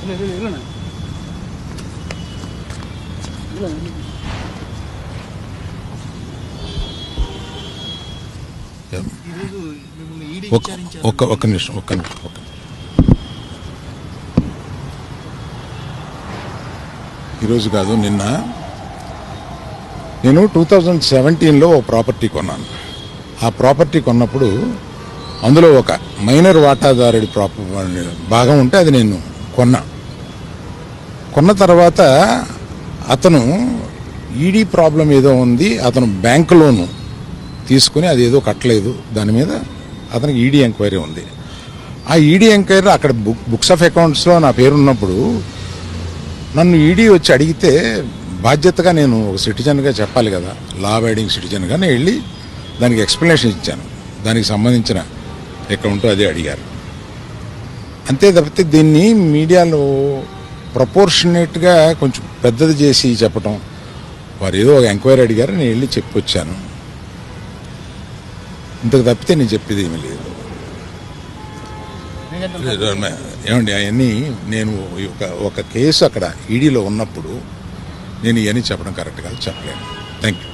ఒక్క నిమిషం. ఈరోజు కాదు, నిన్న నేను 2017లో ఒక ప్రాపర్టీ కొన్నాను. ఆ ప్రాపర్టీ కొన్నప్పుడు అందులో ఒక మైనర్ వాటాదారుడి భాగం ఉంటే అది నేను కొన్న తర్వాత అతను ఈడీ ప్రాబ్లం ఏదో ఉంది, అతను బ్యాంకు లోను తీసుకుని అది ఏదో కట్టలేదు, దాని మీద అతనికి ఈడీ ఎంక్వైరీ ఉంది. ఆ ఈడీ ఎంక్వైరీ అక్కడ బుక్స్ ఆఫ్ అకౌంట్స్లో నా పేరు ఉన్నప్పుడు నన్ను ఈడీ వచ్చి అడిగితే బాధ్యతగా నేను ఒక సిటిజన్గా చెప్పాలి కదా, లా అబైడింగ్ సిటిజన్గా నేను వెళ్ళి దానికి ఎక్స్ప్లెనేషన్ ఇచ్చాను. దానికి సంబంధించిన ఎక్కడ ఉంటో అదే అడిగారు. అంతే తప్పితే దీన్ని మీడియాలో ప్రపోర్షనేట్గా కొంచెం పెద్దది చేసి చెప్పటం, వారు ఏదో ఒక ఎంక్వైరీ అడిగారు, నేను వెళ్ళి చెప్పొచ్చాను. ఇంతకు తప్పితే నేను చెప్పేది ఏమీ లేదు. ఏమండి అవన్నీ నేను ఒక కేసు అక్కడ ఈడీలో ఉన్నప్పుడు నేను ఇవన్నీ చెప్పడం కరెక్ట్ కాదు, చెప్పలేను. Thank you.